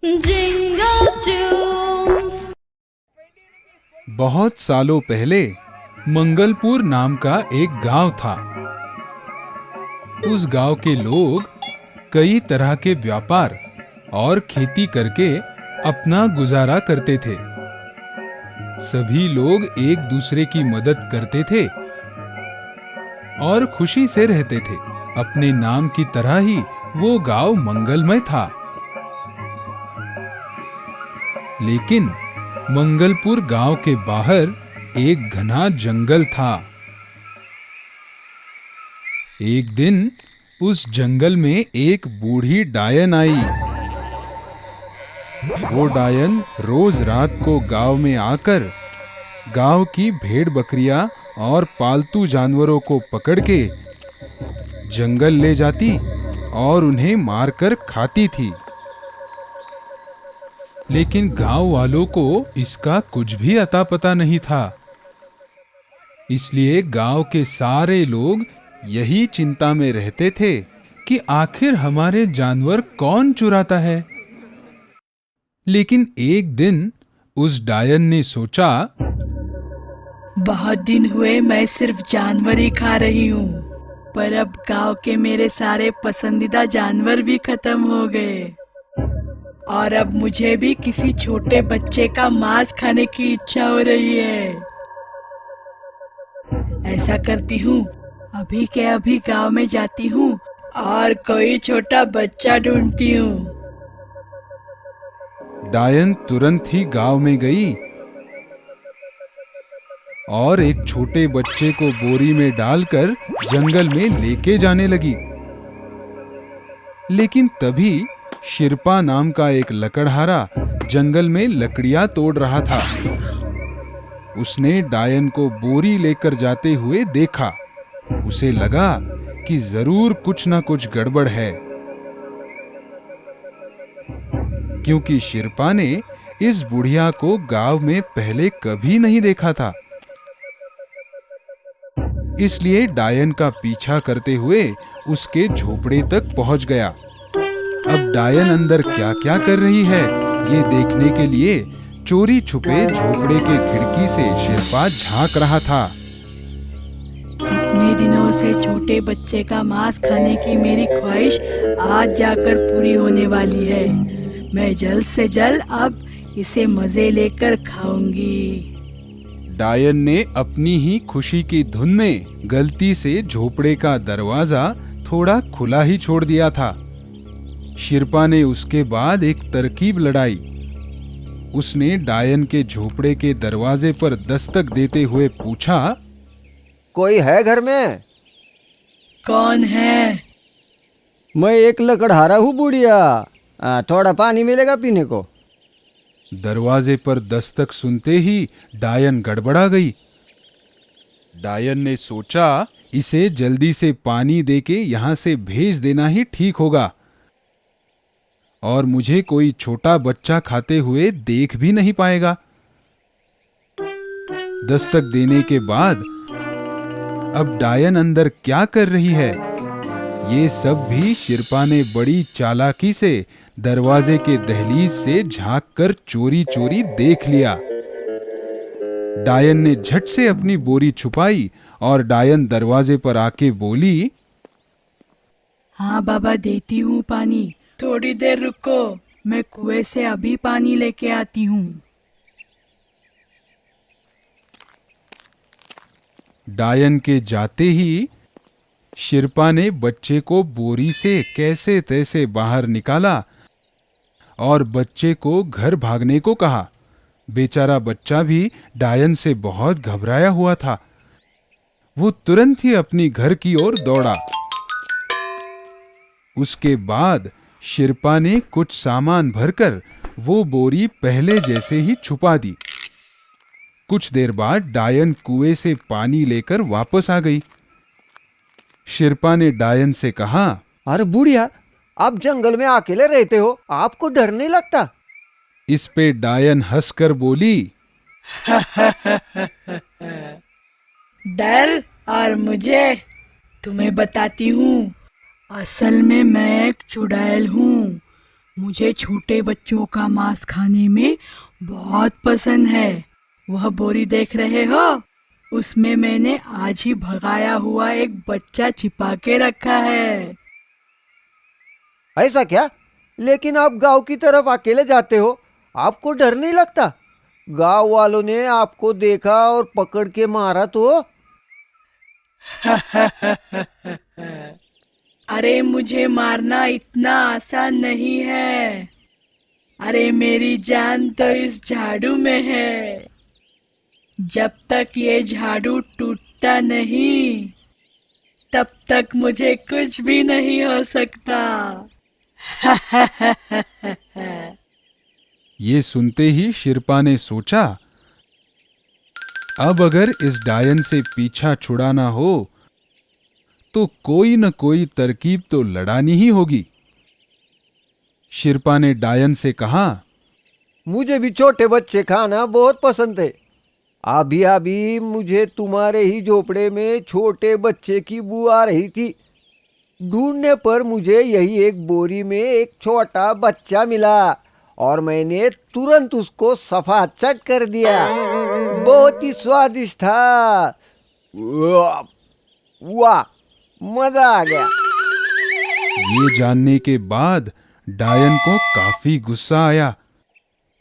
Jingle tunes. बहुत सालों पहले मंगलपुर नाम का एक गांव था। उस गांव के लोग कई तरह के व्यापार और खेती करके अपना गुजारा करते थे। सभी लोग एक दूसरे की मदद करते थे और खुशी से रहते थे। अपने नाम की तरह ही वो गांव मंगलमय था। लेकिन मंगलपुर गांव के बाहर एक घना जंगल था। एक दिन उस जंगल में एक बूढ़ी डायन आई। वो डायन रोज रात को गांव में आकर गांव की भेड़ बकरियां और पालतू जानवरों को पकड़ के जंगल ले जाती और उन्हें मारकर खाती थी। लेकिन गांव वालों को इसका कुछ भी अता पता नहीं था। इसलिए गांव के सारे लोग यही चिंता में रहते थे कि आखिर हमारे जानवर कौन चुराता है। लेकिन एक दिन उस डायन ने सोचा, बहुत दिन हुए मैं सिर्फ जानवर ही खा रही हूँ, पर अब गांव के मेरे सारे पसंदीदा जानवर भी खत्म हो गए और अब मुझे भी किसी छोटे बच्चे का मांस खाने की इच्छा हो रही है। ऐसा करती हूँ, अभी के अभी गांव में जाती हूँ और कोई छोटा बच्चा ढूंढती हूँ। डायन तुरंत ही गांव में गई और एक छोटे बच्चे को बोरी में डालकर जंगल में लेके जाने लगी। लेकिन तभी शिरपा नाम का एक लकड़हारा जंगल में लकड़ियां तोड़ रहा था। उसने डायन को बोरी लेकर जाते हुए देखा। उसे लगा कि जरूर कुछ ना कुछ गड़बड़ है, क्योंकि शिरपा ने इस बुढ़िया को गांव में पहले कभी नहीं देखा था। इसलिए डायन का पीछा करते हुए उसके झोपड़े तक पहुंच गया। अब डायन अंदर क्या क्या कर रही है ये देखने के लिए चोरी छुपे झोपड़े के खिड़की से शिरपा झांक रहा था। इतने दिनों से छोटे बच्चे का मांस खाने की मेरी ख्वाहिश आज जाकर पूरी होने वाली है। मैं जल्द से जल्द अब इसे मजे लेकर खाऊंगी। डायन ने अपनी ही खुशी की धुन में गलती से झोपड़े का दरवाजा थोड़ा खुला ही छोड़ दिया था। शिरपा ने उसके बाद एक तरकीब लड़ाई। उसने डायन के झोपड़े के दरवाजे पर दस्तक देते हुए पूछा, कोई है घर में? कौन है? मैं एक लकड़हारा हूँ बुढ़िया, थोड़ा पानी मिलेगा पीने को? दरवाजे पर दस्तक सुनते ही डायन गड़बड़ा गई। डायन ने सोचा, इसे जल्दी से पानी देके यहां से भेज देना ही ठीक होगा और मुझे कोई छोटा बच्चा खाते हुए देख भी नहीं पाएगा। दस्तक देने के बाद अब डायन अंदर क्या कर रही है ये सब भी शिरपा ने बड़ी चालाकी से दरवाजे के दहलीज से झांक कर चोरी चोरी देख लिया। डायन ने झट से अपनी बोरी छुपाई और डायन दरवाजे पर आके बोली, हाँ बाबा, देती हूँ पानी। थोड़ी देर रुको, मैं कुएं से अभी पानी लेके आती हूँ। डायन के जाते ही शिरपा ने बच्चे को बोरी से कैसे तैसे बाहर निकाला और बच्चे को घर भागने को कहा। बेचारा बच्चा भी डायन से बहुत घबराया हुआ था। वो तुरंत ही अपनी घर की ओर दौड़ा। उसके बाद शिरपा ने कुछ सामान भरकर वो बोरी पहले जैसे ही छुपा दी। कुछ देर बाद डायन कुएं से पानी लेकर वापस आ गई। शिरपा ने डायन से कहा, अरे बुढ़िया, आप जंगल में अकेले रहते हो, आपको डर नहीं लगता? इस पे डायन हंसकर बोली, डर और मुझे तुम्हें बताती हूँ। असल में मैं एक चुड़ैल हूँ मुझे छोटे बच्चों का मांस खाने में बहुत पसंद है। वह बोरी देख रहे हो? उसमें मैंने आज ही भगाया हुआ एक बच्चा छिपा के रखा है। ऐसा क्या? लेकिन आप गांव की तरफ अकेले जाते हो, आपको डर नहीं लगता? गांव वालों ने आपको देखा और पकड़ के मारा तो? अरे मुझे मारना इतना आसान नहीं है। अरे मेरी जान तो इस झाड़ू में है। जब तक ये झाड़ू टूटता नहीं तब तक मुझे कुछ भी नहीं हो सकता। ये सुनते ही शिरपा ने सोचा, अब अगर इस डायन से पीछा छुड़ाना हो तो कोई न कोई तरकीब तो लड़ानी ही होगी। शिरपा ने डायन से कहा, मुझे भी छोटे बच्चे खाना बहुत पसंद है। अभी अभी मुझे तुम्हारे ही झोपड़े में छोटे बच्चे की बू आ रही थी। ढूंढने पर मुझे यही एक बोरी में एक छोटा बच्चा मिला और मैंने तुरंत उसको सफाचट कर दिया। बहुत ही स्वादिष्ट था। वाह वाह, मजा आ गया। ये जानने के बाद डायन को काफी गुस्सा आया,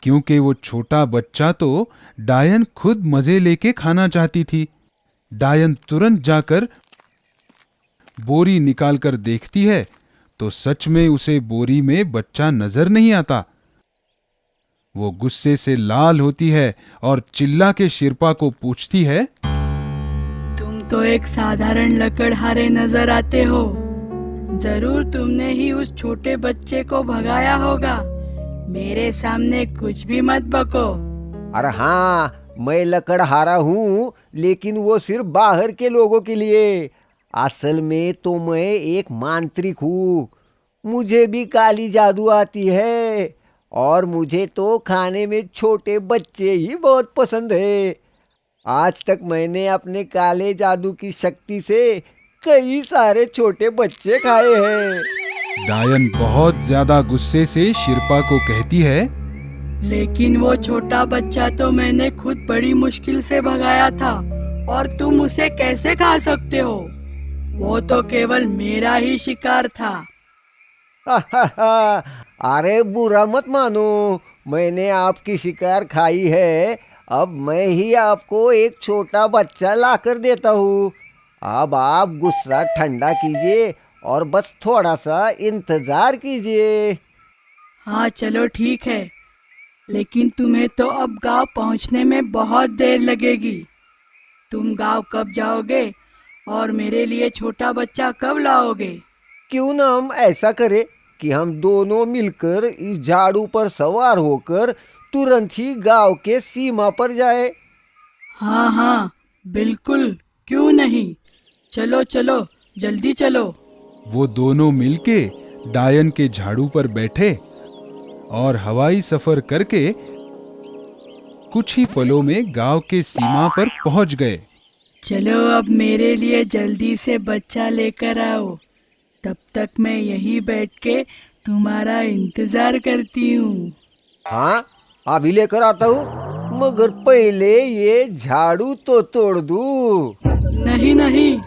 क्योंकि वो छोटा बच्चा तो डायन खुद मजे लेके खाना चाहती थी। डायन तुरंत जाकर बोरी निकालकर देखती है तो सच में उसे बोरी में बच्चा नजर नहीं आता। वो गुस्से से लाल होती है और चिल्ला के शिरपा को पूछती है, तुम तो एक साधारण लकड़हारे नजर आते हो। जरूर तुमने ही उस छोटे बच्चे को भगाया होगा। मेरे सामने कुछ भी मत बको। अरे हाँ, मैं लकड़हारा हूँ, लेकिन वो सिर्फ बाहर के लोगों के लिए। असल में तो मैं एक मांत्रिक हूँ। मुझे भी काली जादू आती है और मुझे तो खाने में छोटे बच्चे ही बहुत पसंद है। आज तक मैंने अपने काले जादू की शक्ति से कई सारे छोटे बच्चे खाए हैं। डायन बहुत ज्यादा गुस्से से शिरपा को कहती है, लेकिन वो छोटा बच्चा तो मैंने खुद बड़ी मुश्किल से भगाया था और तुम उसे कैसे खा सकते हो? वो तो केवल मेरा ही शिकार था। अरे बुरा मत मानो, मैंने आपकी शिकार खाई है। अब मैं ही आपको एक छोटा बच्चा लाकर देता हूँ। अब आप गुस्सा ठंडा कीजिए और बस थोड़ा सा इंतजार कीजिए। हाँ चलो ठीक है, लेकिन तुम्हें तो अब गांव पहुंचने में बहुत देर लगेगी। तुम गांव कब जाओगे और मेरे लिए छोटा बच्चा कब लाओगे? क्यों ना हम ऐसा करें कि हम दोनों मिलकर इस झाड़ू पर सवार होकर तुरंत ही गांव के सीमा पर जाए। हाँ हाँ बिल्कुल, क्यों नहीं। चलो चलो जल्दी चलो। वो दोनों मिलके डायन के झाड़ू पर बैठे और हवाई सफर करके कुछ ही पलों में गांव के सीमा पर पहुंच गए। चलो अब मेरे लिए जल्दी से बच्चा लेकर आओ। तब तक मैं यहीं बैठ के तुम्हारा इंतजार करती हूँ। हाँ, अभी लेकर आता हूँ, मगर पहले ये झाड़ू तो तोड़ दूँ। नहीं नहीं।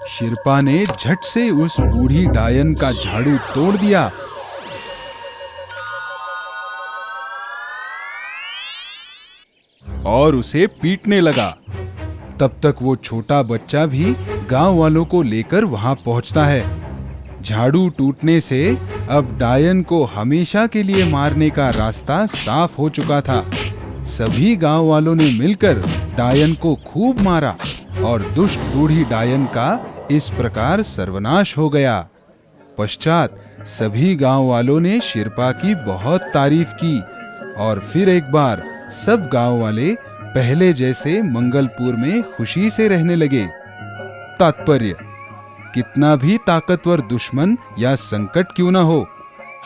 शिरपा ने झट से उस बूढ़ी डायन का झाड़ू तोड़ दिया और उसे पीटने लगा। तब तक वो छोटा बच्चा भी गांव वालों को लेकर वहां पहुंचता है। झाड़ू टूटने से अब डायन को हमेशा के लिए मारने का रास्ता साफ हो चुका था। सभी गांव वालों ने मिलकर डायन को खूब मारा और दुष्ट बूढ़ी डायन का इस प्रकार सर्वनाश हो गया। पश्चात सभी गांव वालों ने शिरपा की बहुत तारीफ की और फिर एक बार सब गांव वाले पहले जैसे मंगलपुर में खुशी से रहने लगे। तात्पर्य, कितना भी ताकतवर दुश्मन या संकट क्यों न हो,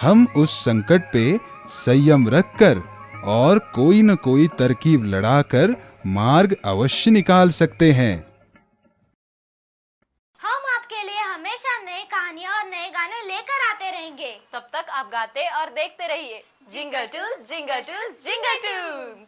हम उस संकट पे संयम रखकर और कोई न कोई तरकीब लड़ाकर मार्ग अवश्य निकाल सकते हैं। हम आपके लिए हमेशा नई कहानियाँ और नए गाने लेकर आते रहेंगे। तब तक आप गाते और देखते रहिए jingle Toons jingle Toons jingle Toons.